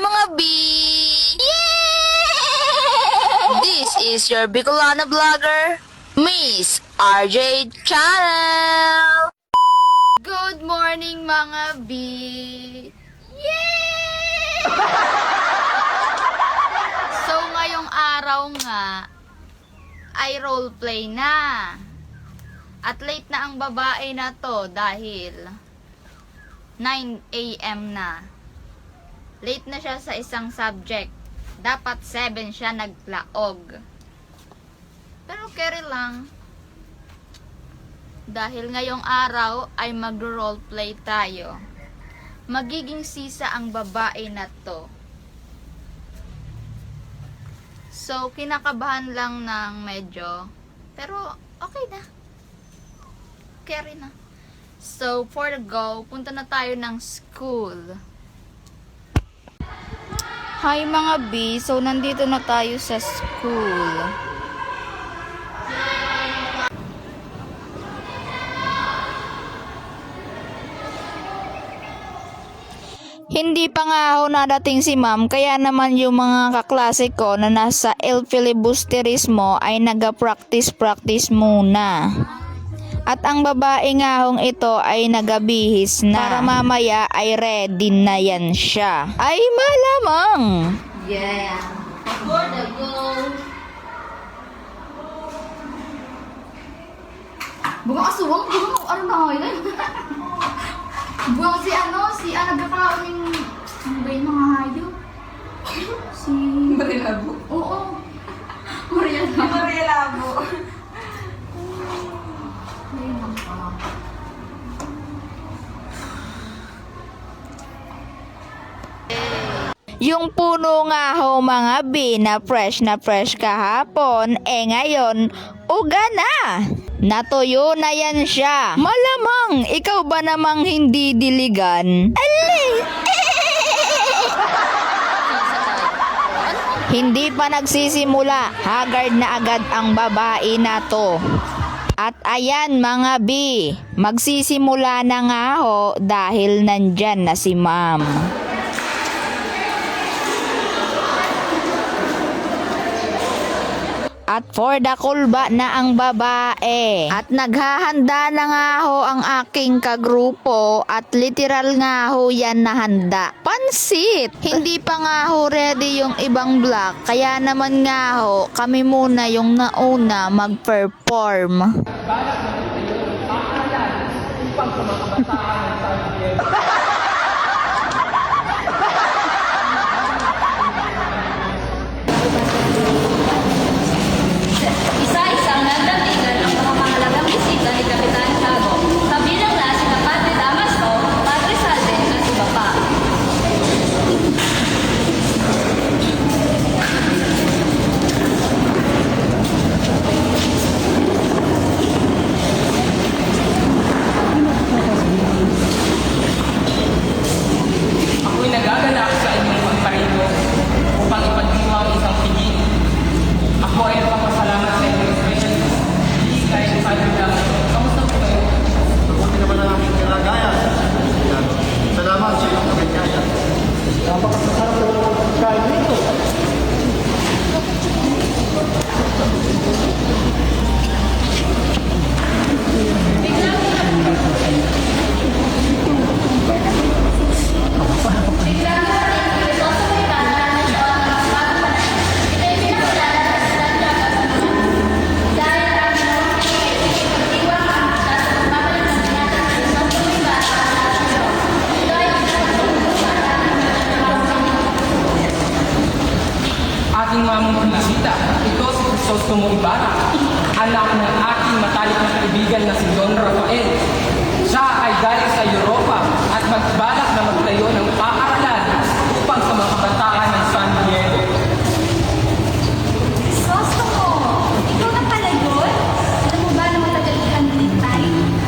mga B! Yeah! This is your Bicolana vlogger, Miss RJ Channel! Good morning mga B! Yeah! So ngayong araw nga ay roleplay na. At late na ang babae na to dahil 9 AM na. Late na siya sa isang subject. Dapat 7 siya naglaog. Pero carry lang. Dahil ngayong araw ay mag-roleplay tayo. Magiging sisa ang babae na to. So, kinakabahan lang ng medyo. Pero, okay na. Carry na. So, for the go, punta na tayo ng school. Hi mga B, so nandito na tayo sa school. Hindi pa nga ako nadating si ma'am, kaya naman yung mga kaklase ko na nasa El Filibusterismo ay naga-practice muna. At ang babae nga hong ito ay nagabihis na para mamaya ay ready na yan siya. Ay malamang! Yeah! For the go! Bugang asuwang, bugang ano na ako yun? Bugang si nagkakaon yung ano ba yung mga hayop? Si... Marilabo? Oo! Marilabo! Yung puno nga ho mga B na fresh kahapon, ngayon, uga na! Natuyo na yan siya. Malamang, ikaw ba namang hindi diligan? Alay! Hindi pa nagsisimula, haggard na agad ang babae na to. At ayan mga B, magsisimula na nga ho dahil nandyan na si ma'am. At for the kulba na ang babae. At naghahanda na nga ho ang aking kagrupo at literal nga ho yan na handa. Pansit! Hindi pa nga ho ready yung ibang block. Kaya naman nga ho, kami muna yung nauna mag-perform. Isa-isang nagdatingan ang mga mahalagang bisita ni Kapitan Tiago. Kabilang na sina Padre Damaso, Padre Salden at iba pa. Ako'y nagagalak sa inyong pagparito upang ipagdiwang isang piging. Ako ay nagpapasalamat sa inyong specialist. Hindi kahit Padre Damaso. Kamusta po kayo? Mabuti naman ang aming kalagayan. Salamat sa iyong kagagayan. Napakasasarap naman ang pagkain dito. Aking mamang bisita, ito si Crisostomo Ibarra, anak ng aking matalik na kaibigan na si Don Rafael. Siya ay galing sa Europa at magbalak na magtayo ng paaralan upang sa mga kabataan ng San Diego. Crisostomo! Ikaw na pala yun? Alam mo ba na matagal kang nilintay?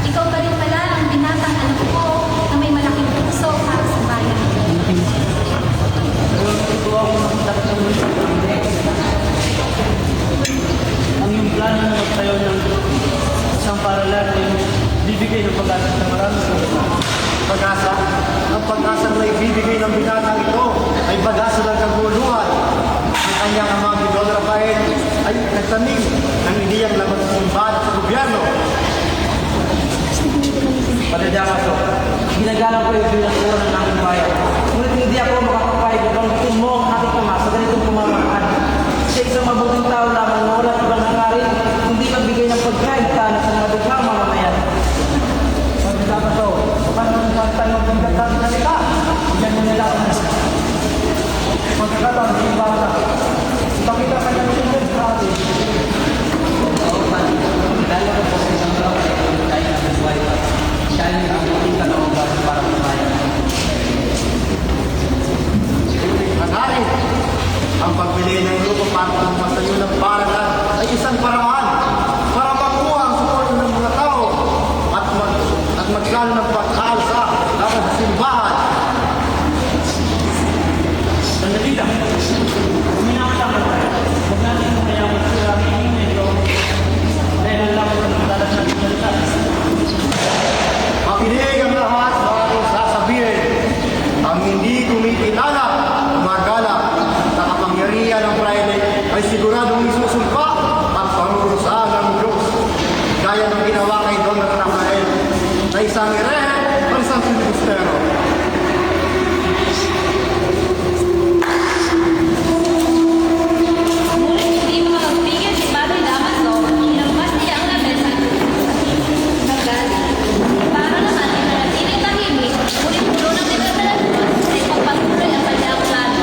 Ikaw ba rin pala ang binatang alam ko na may malaking puso para sa bayan? Ang iyong plano na magtayo ng isang paralan ay bibigay ng pag-asa sa maraming kabataan. Natang simbala. Ipakita ka ng sinunod sa atin. Dahil ako po sa isang tao ay tayo na buhay pa. Siya ay ang ating kalooban para bumayan. Hangarin, ang pagbili ng grupo para magtayo ng paaralan ay isang paraan para makuha ang suporta ng mga tao at magkano ng pagkaalsa dapat sa simbahan. Sandali lang. Kuminakasakan tayo. Huwag natin kayang magsiramin medyo dahil lang sa madalas na pinalita. Makinig ang lahat sa aking sasabihin. Ang hindi kumikilala, magala sa kapangyarihan ng Friday ay siguradong isusumpa at parurusahan ng Diyos. Gaya ng ginawa kay Don Rafael na isang herehe o isang filibustero. Ngunit hindi makapagpigil si Padre Damaso na mas niya ang lamesa ng galing. Para naman ay nanatiling tahimik, ngunit puno ng determinasyon ay pagpatuloy ang kanyang plano.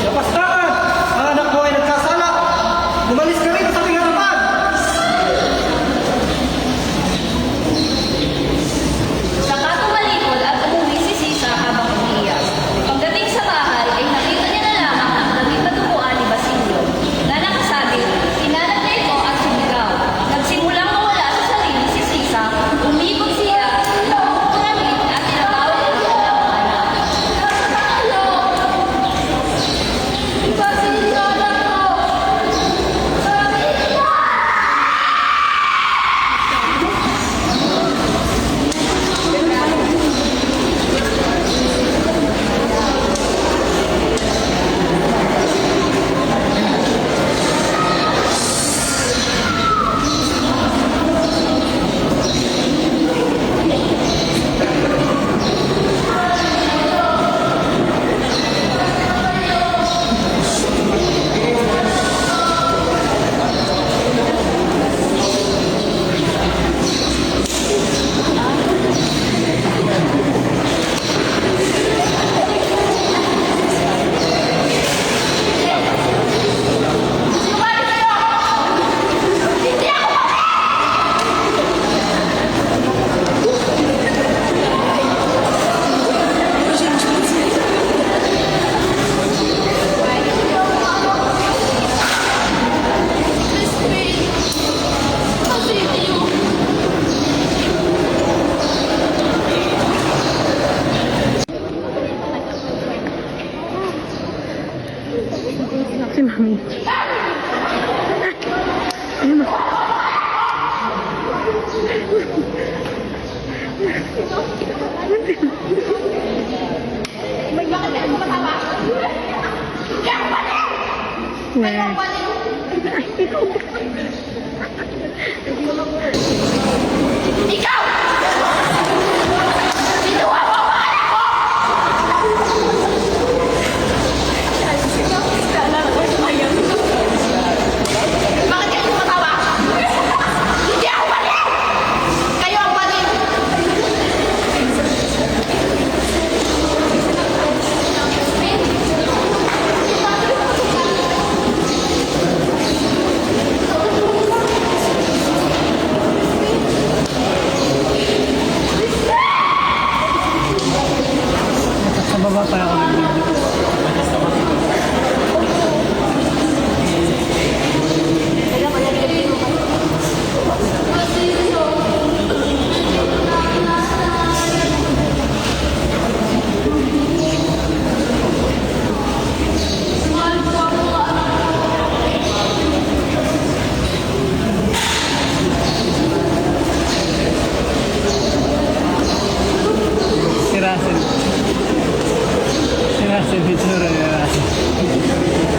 Kapastakan! Ang anak ko ay nagsasala! Lumalis ka rin sa ating harapan! Saka tumalikod at umuwi si Sisa habang umiiyak. Pagdating sa bahay ay nakita niya na lamang ang damit na duguan ni Basilio na nakasabi, "Sinanatay ko at sumigaw." Nagsimulang mawala sa sarili si Sisa, umikot siya, nagmumuramid at tinatawag ang kanyang anak. Basilio, anak ko! pa ako nag-video. Si Russell. Si Russell, itsura ni Russell.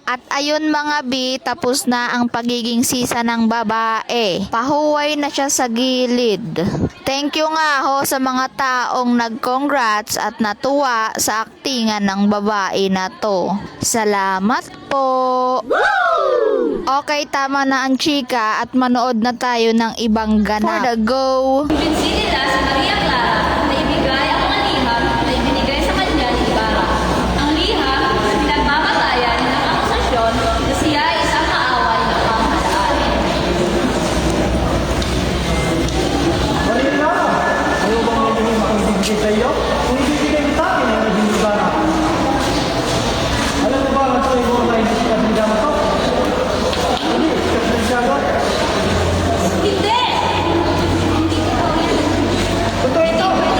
At ayun mga bi, tapos na ang pagiging sisa ng babae. Pahuway na siya sa gilid. Thank you nga ho sa mga taong nag-congrats at natuwa sa aktingan ng babae na to. Salamat po! Okay, tama na ang chika at manood na tayo ng ibang ganap. For the go! Kumbinsi nila si Maria Clara na ibigay ang mga liham na ibinigay sa kanya ni Ibarra. Ang liham na pinagmamatayan ng akusasyon na siya ay isang kaaway ng pamahalaan. Marina, ayaw bang may naging makibigay sa iyo? Kung ibibigay mo sa akin, ay maging Ibarra. Alam mo ba ang ito yung mga hindi siya binigama to? Hindi, siya Hindi! Hindi totoo yan. Totoo ito!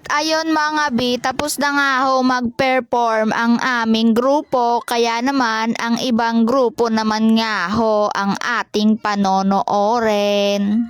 ayon mga bi, tapos na nga ho mag-perform ang aming grupo, kaya naman ang ibang grupo naman nga ho ang ating panonoorin.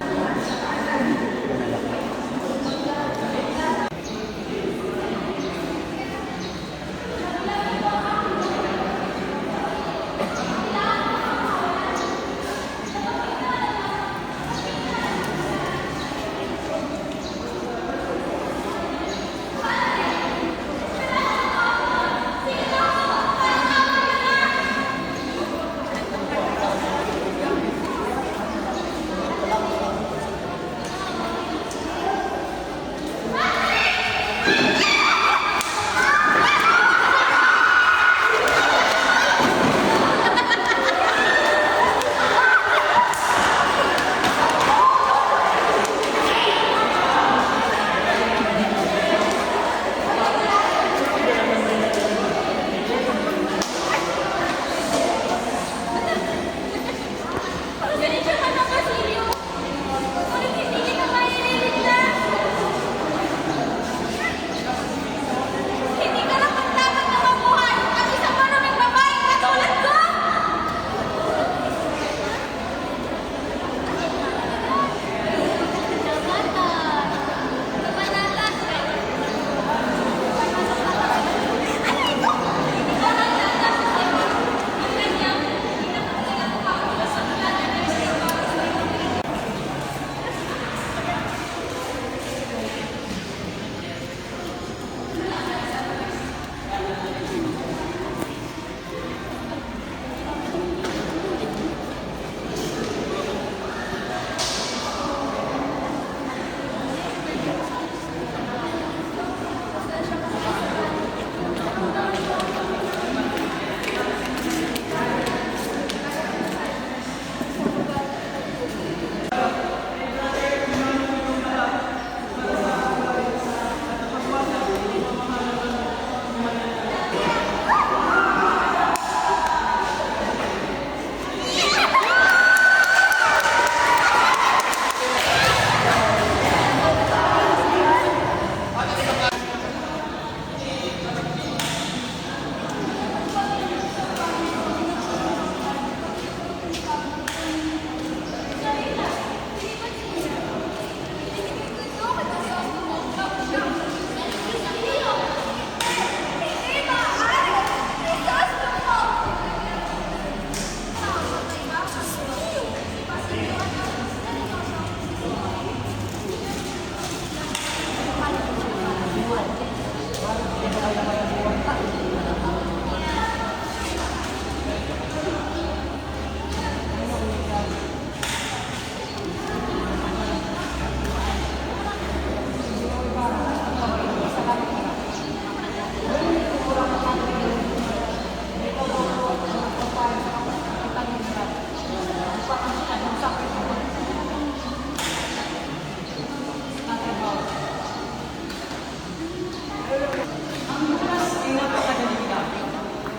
Ganito ka na, Basilio. Ngunit hindi kita maililigtas. Hindi ka dapat na mabuhay ang isang maruming babaeng katulad ko.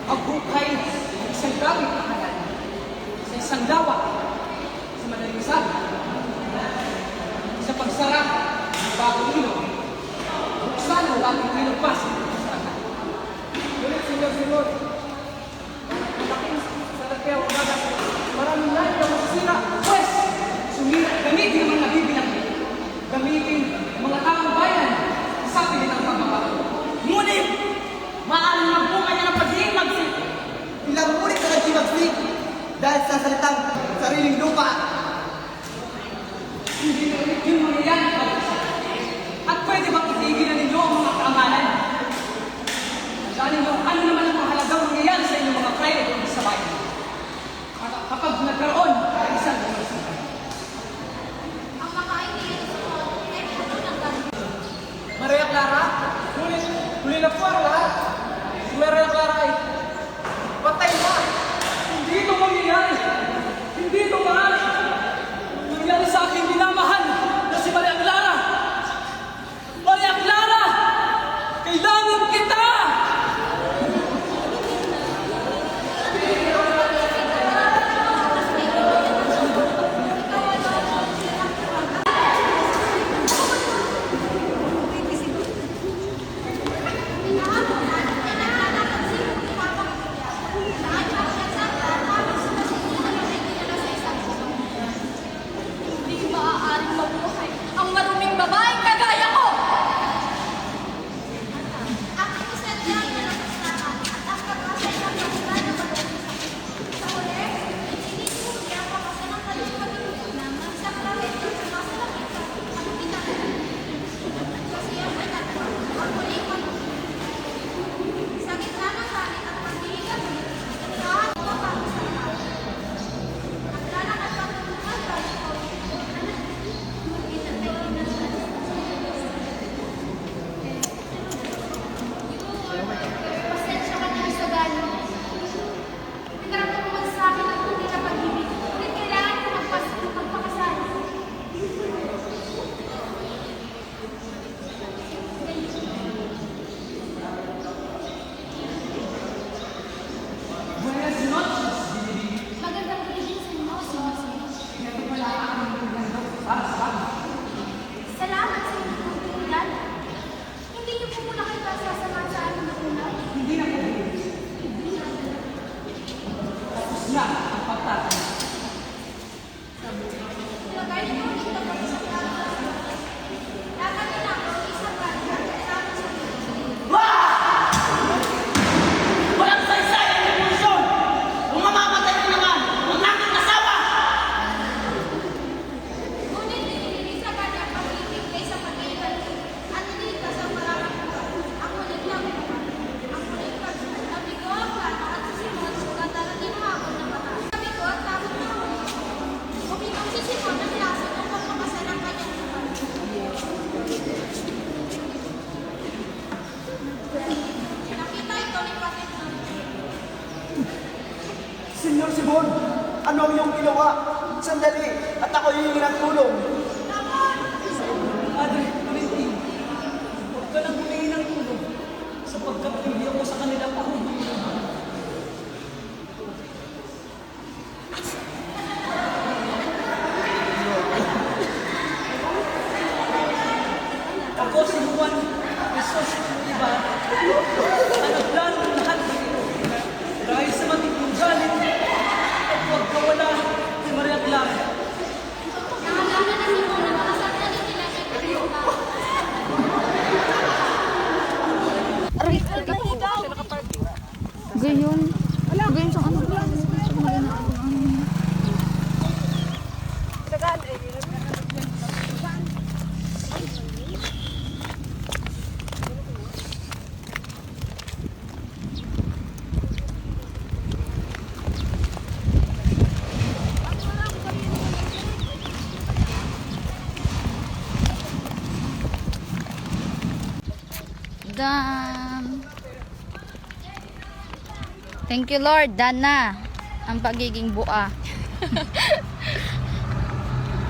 Maghukay ng isang gamit na halal sa isang dawa sa madaling sabi. Sa pagsara ng bagong ilog, buksan ang bagong ilog pa sa pagsara. Ngunit, Senyor, malaking salapyaw ang bagas, maraming lahat ang masasira. Pwes, gamitin ang mga bibilang, gamitin ang mga taong bayan sa atin ang pagbabago. Ngunit, maaaring magbunga niya ng pag-iimagsik. Ilang ulit na nag-imagsik dahil sa salitang sariling lupa. Hindi na ulit yung mga yan, at pwede bang itigilan ninyo ang mga kaamalan? Tandaan ninyo, ano naman ang mahalagang mangyayari sa inyong mga private sa bayan? Kapag nagkaroon ng isang umagsik. Maria Clara, huli na po ang lahat. Si Maria Clara ay patay na. Hindi ito mangyayari! Hindi ito maaari! Nangyari sa aking minamahal na si Maria Clara! Maria Clara! Kailangan kita! Simon, ano ang iyong ginawa? Sandali, at ako hihingi ng tulong. Padre, Valentin, huwag ka nang humingi ng tulong sapagkat hindi ako sa kanila pahuhuli. Ako si Juan Jesus Ibarra, ang nagplano ng lahat ng ito dahil sa matinding galit at huwag kawala ni Maria Clara. Gayon. Gayon sa ano? Done. Thank you Lord, done na ang pagiging bua.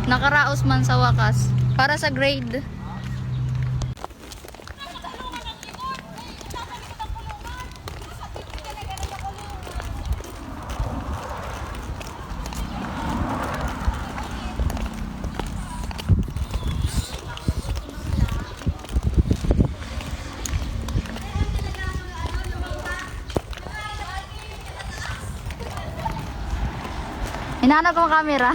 Nakaraos man sa wakas para sa grade. Hinahanap ko ang camera.